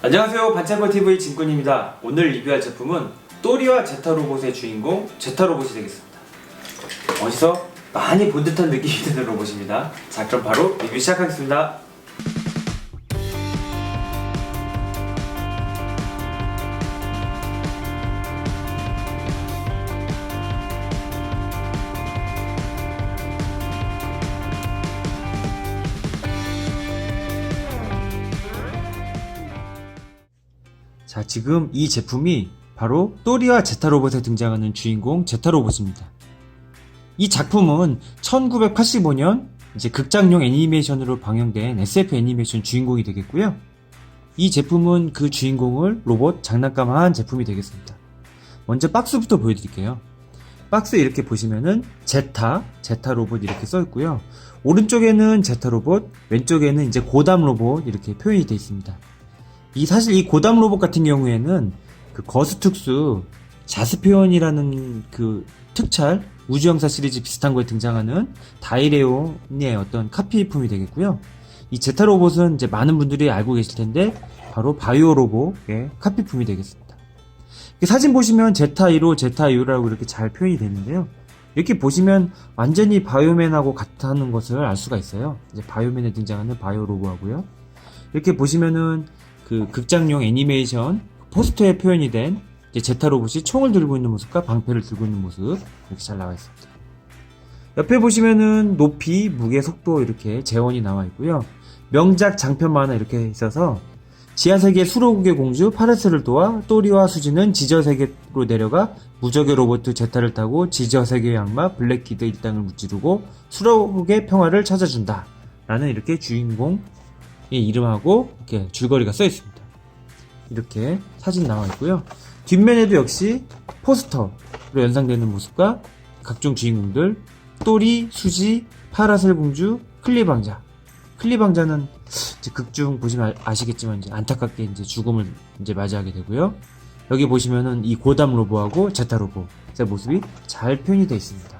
안녕하세요, 반창고TV 진군입니다. 오늘 리뷰할 제품은 또리와 제타로봇의 주인공 제타로봇이 되겠습니다. 어디서 많이 본 듯한 느낌이 드는 로봇입니다. 자, 그럼 바로 리뷰 시작하겠습니다. 자, 지금 이 제품이 바로 또리와 제타로봇에 등장하는 주인공 제타로봇입니다. 이 작품은 1985년 이제 극장용 애니메이션으로 방영된 SF 애니메이션 주인공이 되겠고요. 이 제품은 그 주인공을 로봇 장난감화한 제품이 되겠습니다. 먼저 박스부터 보여드릴게요. 박스 이렇게 보시면은 제타 로봇 이렇게 써있고요. 오른쪽에는 제타 로봇, 왼쪽에는 이제 고담 로봇 이렇게 표현이 되어 있습니다. 사실 이 고담 로봇 같은 경우에는 그 거스특수 자스페온이라는 그 특촬 우주영사 시리즈 비슷한 거에 등장하는 다이레온의 어떤 카피품이 되겠고요. 이 제타 로봇은 이제 많은 분들이 알고 계실 텐데 바로 바이오 로봇의 카피품이 되겠습니다. 사진 보시면 제타 1호, 제타 2호라고 이렇게 잘 표현이 되는데요. 이렇게 보시면 완전히 바이오맨하고 같다는 것을 알 수가 있어요. 이제 바이오맨에 등장하는 바이오 로봇하고요. 이렇게 보시면은 그 극장용 애니메이션 포스터에 표현이 된 제타 로봇이 총을 들고 있는 모습과 방패를 들고 있는 모습 이렇게 잘 나와 있습니다. 옆에 보시면은 높이, 무게, 속도 이렇게 재원이 나와 있고요. 명작 장편 만화 이렇게 있어서 지하세계 수로국의 공주 파르스를 도와 또리와 수지는 지저세계로 내려가 무적의 로봇 제타를 타고 지저세계의 악마 블랙키드 일당을 무찌르고 수로국의 평화를 찾아준다 라는 이렇게 주인공의 이름하고 이렇게 줄거리가 써 있습니다. 이렇게 사진 나와 있고요. 뒷면에도 역시 포스터로 연상되는 모습과 각종 주인공들 또리, 수지, 파라셀 공주, 클리방자. 클리방자는 이제 극중 보시면 아시겠지만 이제 안타깝게 이제 죽음을 이제 맞이하게 되고요. 여기 보시면은 이 고담 로봇하고 제타 로봇의 모습이 잘 표현이 되어 있습니다.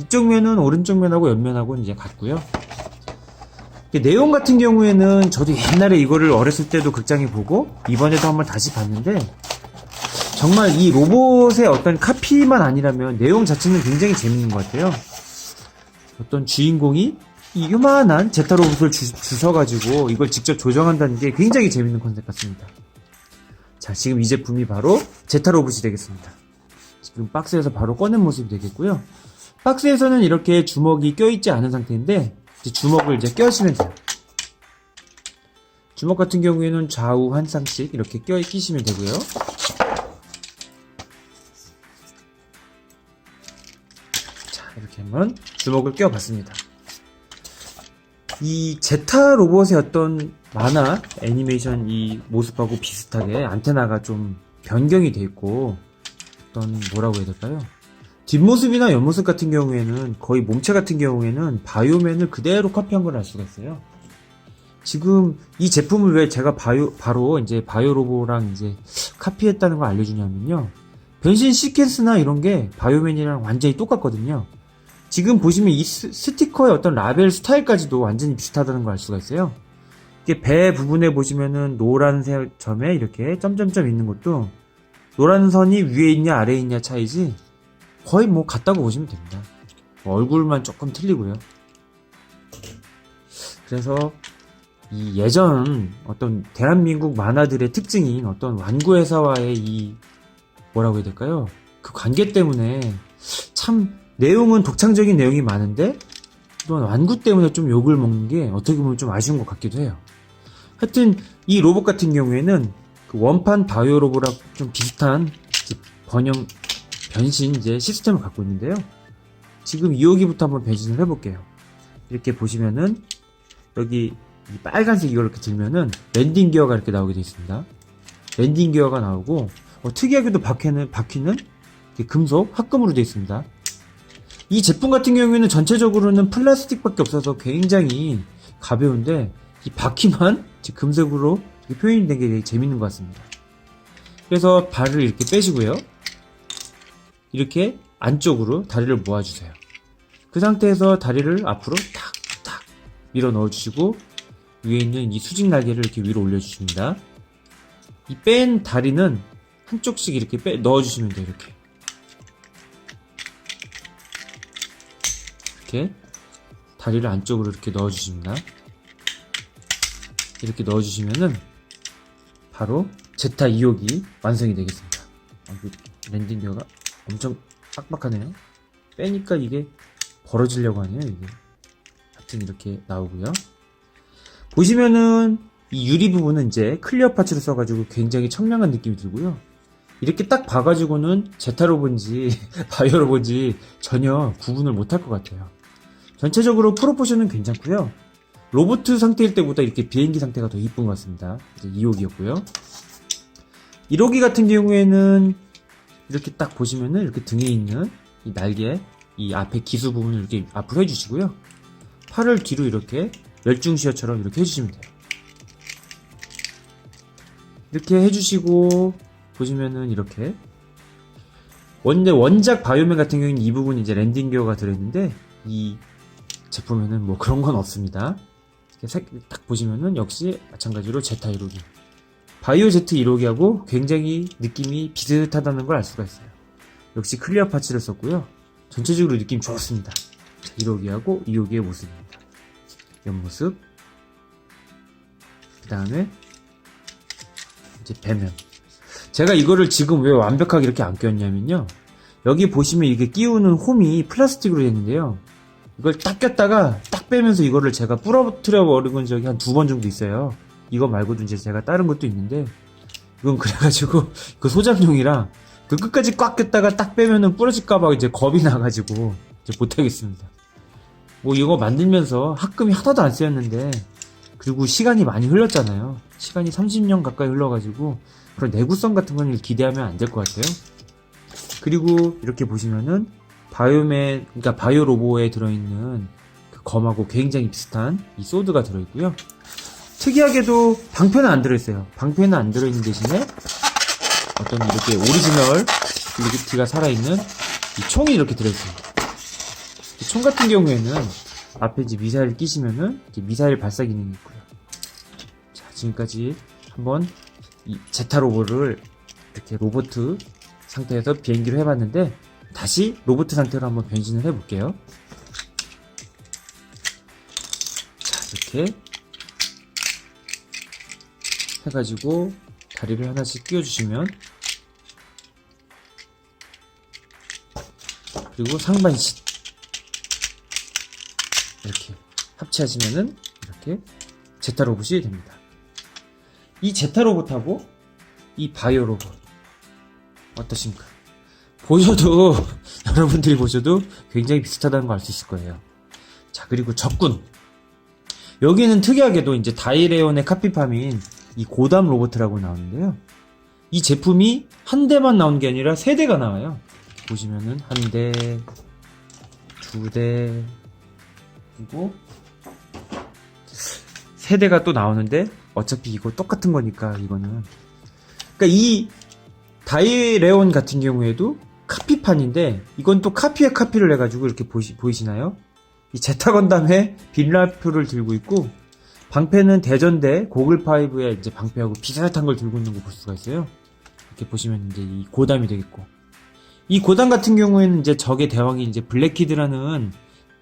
이쪽 면은 오른쪽 면하고 옆면하고 이제 같고요. 내용 같은 경우에는 저도 옛날에 이거를 어렸을 때도 극장에 보고 이번에도 한번 다시 봤는데 정말 이 로봇의 어떤 카피만 아니라면 내용 자체는 굉장히 재밌는 것 같아요. 어떤 주인공이 이 요만한 제타 로봇을 주셔가지고 이걸 직접 조정한다는 게 굉장히 재밌는 컨셉 같습니다. 자, 지금 이 제품이 바로 제타 로봇이 되겠습니다. 지금 박스에서 바로 꺼낸 모습이 되겠고요. 박스에서는 이렇게 주먹이 껴있지 않은 상태인데 주먹을 이제 껴시면 돼요. 주먹 같은 경우에는 좌우 한 쌍씩 이렇게 끼시면 되고요. 자, 이렇게 하면 주먹을 껴봤습니다. 이 제타 로봇의 어떤 만화 애니메이션 이 모습하고 비슷하게 안테나가 좀 변경이 돼 있고 어떤 뭐라고 해야 될까요? 뒷모습이나 옆모습 같은 경우에는 거의 몸체 같은 경우에는 바이오맨을 그대로 카피한 걸 알 수가 있어요. 지금 이 제품을 왜 제가 바로 이제 바이오 로봇랑 이제 카피했다는 걸 알려주냐면요. 변신 시퀀스나 이런 게 바이오맨이랑 완전히 똑같거든요. 지금 보시면 이 스티커의 어떤 라벨 스타일까지도 완전히 비슷하다는 걸 알 수가 있어요. 이게 배 부분에 보시면은 노란색 점에 이렇게 점점점 있는 것도 노란 선이 위에 있냐 아래에 있냐 차이지 거의 뭐 같다고 보시면 됩니다. 얼굴만 조금 틀리고요. 그래서 이 예전 어떤 대한민국 만화들의 특징인 어떤 완구회사와의 이 뭐라고 해야 될까요? 그 관계 때문에 참 내용은 독창적인 내용이 많은데 또한 완구 때문에 좀 욕을 먹는 게 어떻게 보면 좀 아쉬운 것 같기도 해요. 하여튼 이 로봇 같은 경우에는 그 원판 바이오 로봇랑 좀 비슷한 변신 이제 시스템을 갖고 있는데요. 지금 2호기부터 한번 변신을 해볼게요. 이렇게 보시면은 여기 이 빨간색 이걸 이렇게 들면은 랜딩 기어가 이렇게 나오게 되어 있습니다. 랜딩 기어가 나오고 특이하게도 바퀴는 금속 합금으로 되어 있습니다. 이 제품 같은 경우에는 전체적으로는 플라스틱밖에 없어서 굉장히 가벼운데 이 바퀴만 금색으로 표현이 된 게 되게 재밌는 것 같습니다. 그래서 발을 이렇게 빼시고요. 이렇게 안쪽으로 다리를 모아주세요. 그 상태에서 다리를 앞으로 탁탁 밀어 넣어주시고 위에 있는 이 수직 날개를 이렇게 위로 올려주십니다. 이 뺀 다리는 한쪽씩 이렇게 넣어주시면 돼요. 이렇게 다리를 안쪽으로 이렇게 넣어주십니다. 이렇게 넣어주시면은 바로 제타 2호기 완성이 되겠습니다. 랜딩 기어가 엄청 빡빡하네요. 빼니까 이게 벌어지려고 하네요. 이게 하여튼 이렇게 나오고요. 보시면은 이 유리 부분은 이제 클리어 파츠를 써가지고 굉장히 청량한 느낌이 들고요. 이렇게 딱 봐가지고는 제타 로봇인지 바이오 로봇인지 전혀 구분을 못할 것 같아요. 전체적으로 프로포션은 괜찮고요. 로봇 상태일 때보다 이렇게 비행기 상태가 더 이쁜 것 같습니다. 이제 2호기였고요. 1호기 같은 경우에는 이렇게 딱 보시면은 이렇게 등에 있는 이 날개, 이 앞에 기수 부분을 이렇게 앞으로 해주시고요. 팔을 뒤로 이렇게 멸중시어처럼 이렇게 해주시면 돼요. 이렇게 해주시고 보시면은 이렇게 원작 바이오맨 같은 경우는 이 부분이 이제 랜딩 기어가 들어있는데 이 제품에는 뭐 그런 건 없습니다. 이렇게 딱 보시면은 역시 마찬가지로 제타 1호기, 바이오 제트 1호기하고 굉장히 느낌이 비슷하다는 걸 알 수가 있어요. 역시 클리어 파츠를 썼고요. 전체적으로 느낌 좋습니다. 1호기하고 2호기의 모습입니다. 옆모습, 그 다음에 이제 배면. 제가 이거를 지금 왜 완벽하게 이렇게 안 꼈냐면요, 여기 보시면 이게 끼우는 홈이 플라스틱으로 되어 있는데요, 이걸 딱 꼈다가 딱 빼면서 이거를 제가 부러뜨려 버린 적이 한 2번 정도 있어요. 이거 말고도 이제 제가 다른 것도 있는데, 이건 그래가지고 그 소장용이라 그 끝까지 꽉 꼈다가 딱 빼면은 부러질까봐 이제 겁이 나가지고 이제 못하겠습니다. 뭐 이거 만들면서 합금이 하나도 안 쓰였는데, 그리고 시간이 많이 흘렀잖아요. 시간이 30년 가까이 흘러가지고 그런 내구성 같은 건 기대하면 안 될 것 같아요. 그리고 이렇게 보시면은 바이오맨, 그러니까 바이오 로보에 들어있는 그 검하고 굉장히 비슷한 이 소드가 들어있고요. 특이하게도 방패는 안 들어있어요. 방패는 안 들어있는 대신에 어떤 이렇게 오리지널 리기티가 살아있는 이 총이 이렇게 들어있습니다. 이 총 같은 경우에는 앞에 이제 미사일 끼시면은 이렇게 미사일 발사 기능이 있고요. 자, 지금까지 한번 이 제타 로봇을 이렇게 로봇 상태에서 비행기로 해봤는데, 다시 로봇 상태로 한번 변신을 해볼게요. 자, 이렇게 해가지고 다리를 하나씩 끼워주시면, 그리고 상반신 이렇게 합체하시면은 이렇게 제타 로봇이 됩니다. 이 제타 로봇하고 이 바이오 로봇 어떠십니까? 보셔도 여러분들이 보셔도 굉장히 비슷하다는 걸 알 수 있을 거예요. 자, 그리고 적군. 여기는 특이하게도 이제 다이레온의 카피팜인 이 고담 로봇이라고 나오는데요. 이 제품이 한 대만 나오는 게 아니라 세 대가 나와요. 보시면은 한 대, 두 대, 그리고 세 대가 또 나오는데, 어차피 이거 똑같은 거니까 이거는. 그러니까 이 다이레온 같은 경우에도 카피판인데, 이건 또 카피에 카피를 해가지고 이렇게 보이시나요? 이 제타 건담에 빈라프를 들고 있고, 방패는 대전대 고글5의 이제 방패하고 비슷한 걸 들고 있는 거 볼 수가 있어요. 이렇게 보시면 이제 이 고담이 되겠고, 이 고담 같은 경우에는 이제 적의 대왕이 이제 블랙키드라는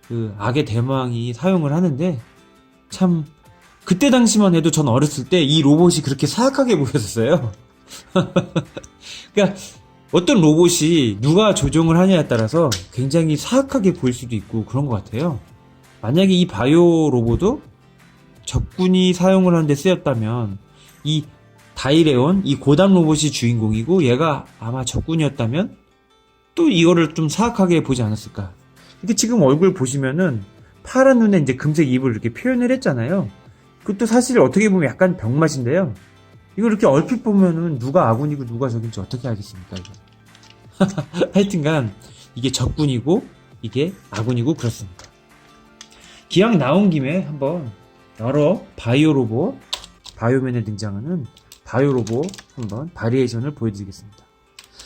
그 악의 대마왕이 사용을 하는데, 참 그때 당시만 해도 전 어렸을 때 이 로봇이 그렇게 사악하게 보였었어요. 그러니까 어떤 로봇이 누가 조종을 하냐에 따라서 굉장히 사악하게 보일 수도 있고 그런 것 같아요. 만약에 이 바이오 로봇도 적군이 사용을 하는데 쓰였다면, 이 다이레온, 이 고담 로봇이 주인공이고 얘가 아마 적군이었다면 또 이거를 좀 사악하게 보지 않았을까. 이렇게 지금 얼굴 보시면은 파란 눈에 이제 금색 입을 이렇게 표현을 했잖아요. 그것도 사실 어떻게 보면 약간 병맛인데요. 이거 이렇게 얼핏 보면은 누가 아군이고 누가 적인지 어떻게 알겠습니까, 이거. 하여튼간 이게 적군이고 이게 아군이고 그렇습니다. 기왕 나온 김에 한번 여러 바이오 로봇, 바이오맨에 등장하는 바이오 로봇 한번 바리에이션을 보여드리겠습니다.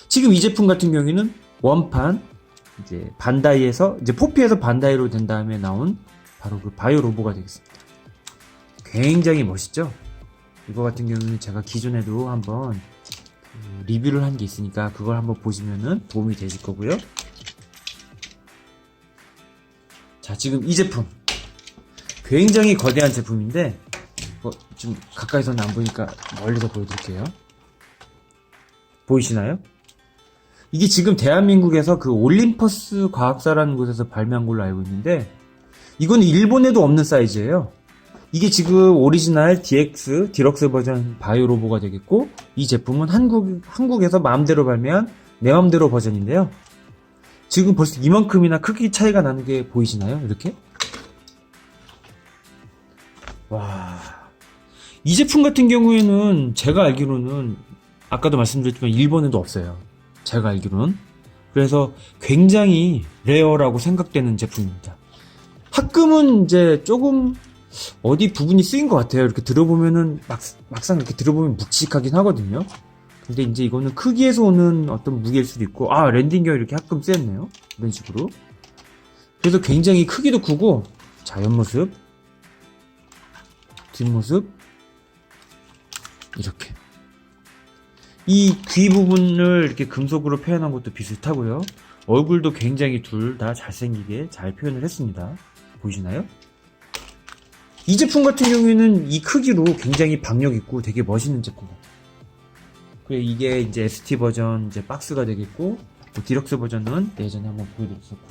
지금 이 제품 같은 경우에는 원판 이제 반다이에서, 이제 포피에서 반다이로 된 다음에 나온 바로 그 바이오 로봇가 되겠습니다. 굉장히 멋있죠? 이거 같은 경우는 제가 기존에도 한번 리뷰를 한 게 있으니까 그걸 한번 보시면은 도움이 되실 거고요. 자, 지금 이 제품 굉장히 거대한 제품인데 좀 가까이서는 안 보니까 멀리서 보여드릴게요. 보이시나요? 이게 지금 대한민국에서 그 올림퍼스 과학사라는 곳에서 발매한 걸로 알고 있는데 이거는 일본에도 없는 사이즈예요. 이게 지금 오리지널 DX 디럭스 버전 바이오 로보가 되겠고, 이 제품은 한국에서 마음대로 발매한 내 맘대로 버전인데요. 지금 벌써 이만큼이나 크기 차이가 나는 게 보이시나요? 이렇게? 와, 이 제품 같은 경우에는 제가 알기로는 아까도 말씀드렸지만 일본에도 없어요. 제가 알기로는. 그래서 굉장히 레어라고 생각되는 제품입니다. 합금은 이제 조금 어디 부분이 쓰인 것 같아요. 이렇게 들어보면은 막상 이렇게 들어보면 묵직하긴 하거든요. 근데 이제 이거는 크기에서 오는 어떤 무게일 수도 있고, 아, 랜딩 기어 이렇게 합금 쓰였네요. 이런 식으로. 그래서 굉장히 크기도 크고, 자, 옆모습, 뒷모습, 이렇게. 이 귀 부분을 이렇게 금속으로 표현한 것도 비슷하고요. 얼굴도 굉장히 둘 다 잘생기게 잘 표현을 했습니다. 보이시나요? 이 제품 같은 경우에는 이 크기로 굉장히 박력 있고 되게 멋있는 제품 같아요. 그리고 이게 이제 ST 버전 이제 박스가 되겠고, 디럭스 버전은 예전에 한번 보여드렸었고,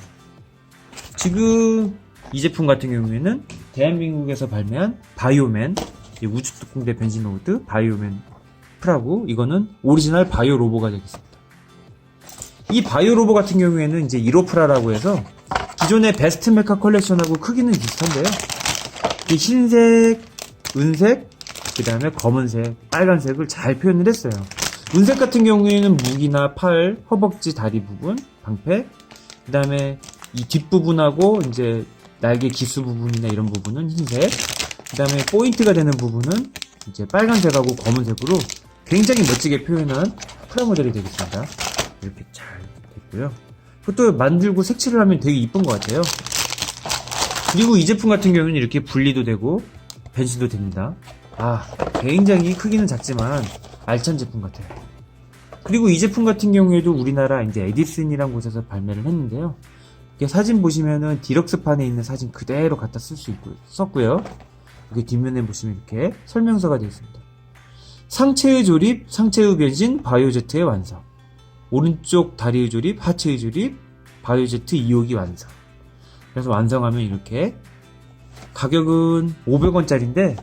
지금 이 제품 같은 경우에는 대한민국에서 발매한 바이오맨 우주 특공대 변신 로봇 바이오맨 프라고, 이거는 오리지널 바이오 로보가 되겠습니다. 이 바이오 로보 같은 경우에는 이제 1호 프라라고 해서 기존의 베스트 메카 컬렉션하고 크기는 비슷한데요. 흰색, 은색, 그 다음에 검은색, 빨간색을 잘 표현을 했어요. 은색 같은 경우에는 무기나 팔, 허벅지, 다리 부분, 방패, 그 다음에 이 뒷부분하고 이제 날개 기수 부분이나 이런 부분은 흰색, 그 다음에 포인트가 되는 부분은 이제 빨간색하고 검은색으로 굉장히 멋지게 표현한 프라모델이 되겠습니다. 이렇게 잘 됐고요. 그것도 만들고 색칠을 하면 되게 이쁜 것 같아요. 그리고 이 제품 같은 경우는 이렇게 분리도 되고 변신도 됩니다. 아, 굉장히 크기는 작지만 알찬 제품 같아요. 그리고 이 제품 같은 경우에도 우리나라 이제 에디슨이라는 곳에서 발매를 했는데요. 이렇게 사진 보시면은 디럭스판에 있는 사진 그대로 갖다 쓸 수 있고 썼고요. 여기 뒷면에 보시면 이렇게 설명서가 되어 있습니다. 상체의 조립, 상체의 변신, 바이오제트의 완성. 오른쪽 다리의 조립, 하체의 조립, 바이오제트 2호기 완성. 그래서 완성하면 이렇게 가격은 500원짜리인데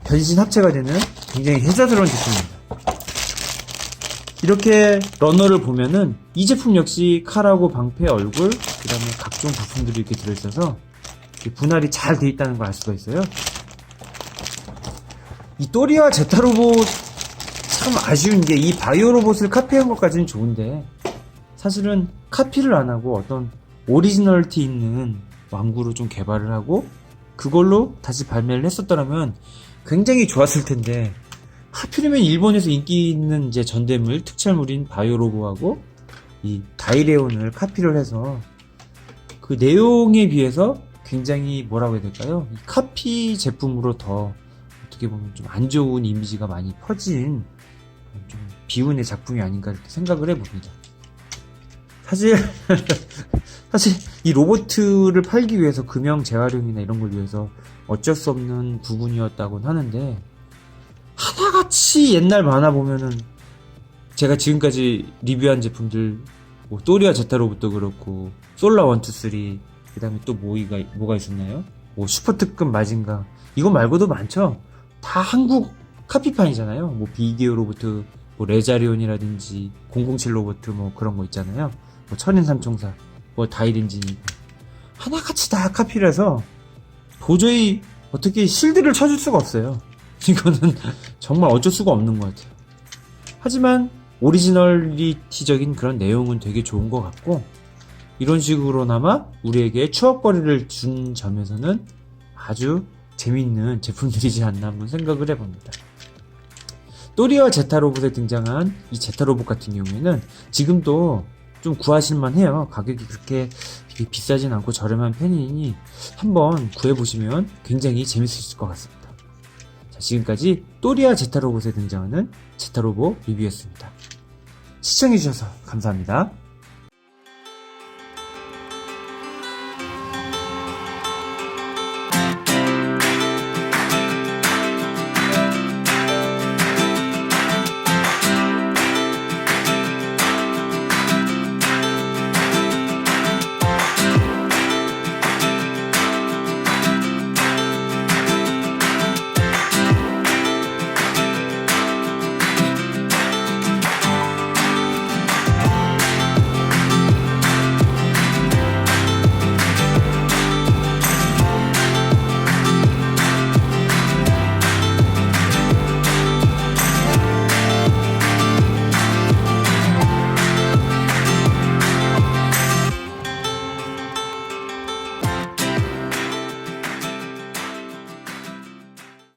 변신 합체가 되는 굉장히 혜자스러운 제품입니다. 이렇게 러너를 보면은 이 제품 역시 칼하고 방패, 얼굴, 그 다음에 각종 부품들이 이렇게 들어있어서 분할이 잘 되어 있다는 걸 알 수가 있어요. 이 또리와 제타 로봇 참 아쉬운 게 이 바이오 로봇을 카피한 것까지는 좋은데 사실은 카피를 안 하고 어떤 오리지널티 있는 왕구로 좀 개발을 하고 그걸로 다시 발매를 했었더라면 굉장히 좋았을 텐데, 하필이면 일본에서 인기 있는 이제 전대물 특촬물인 바이오 로봇하고 이 다이레온을 카피를 해서 그 내용에 비해서 굉장히 뭐라고 해야 될까요? 이 카피 제품으로 더 어떻게 보면 좀 안 좋은 이미지가 많이 퍼진 좀 비운의 작품이 아닌가 이렇게 생각을 해봅니다. 사실 이 로봇을 팔기 위해서 금형 재활용이나 이런 걸 위해서 어쩔 수 없는 부분이었다곤 하는데, 하나같이 옛날 만화 보면은 제가 지금까지 리뷰한 제품들 뭐 또리와 제타 로봇도 그렇고 솔라 1, 2, 3, 그 다음에 또 뭐가 있었나요? 뭐 슈퍼 특급 마징가, 이거 말고도 많죠. 다 한국 카피판이잖아요. 뭐 비디오 로봇, 뭐 레자리온이라든지 007 로봇 뭐 그런 거 있잖아요. 뭐 천인 삼총사, 뭐 다이렌진, 하나같이 다 카피를 해서 도저히 어떻게 실드를 쳐줄 수가 없어요. 이거는 정말 어쩔 수가 없는 것 같아요. 하지만 오리지널리티적인 그런 내용은 되게 좋은 것 같고, 이런 식으로나마 우리에게 추억거리를 준 점에서는 아주 재밌는 제품들이지 않나 한번 생각을 해봅니다. 또리와 제타 로봇에 등장한 이 제타 로봇 같은 경우에는 지금도 좀 구하실만 해요. 가격이 그렇게 비싸진 않고 저렴한 편이니 한번 구해보시면 굉장히 재밌으실 것 같습니다. 자, 지금까지 또리와 제타 로봇에 등장하는 제타 로봇 리뷰였습니다. 시청해주셔서 감사합니다.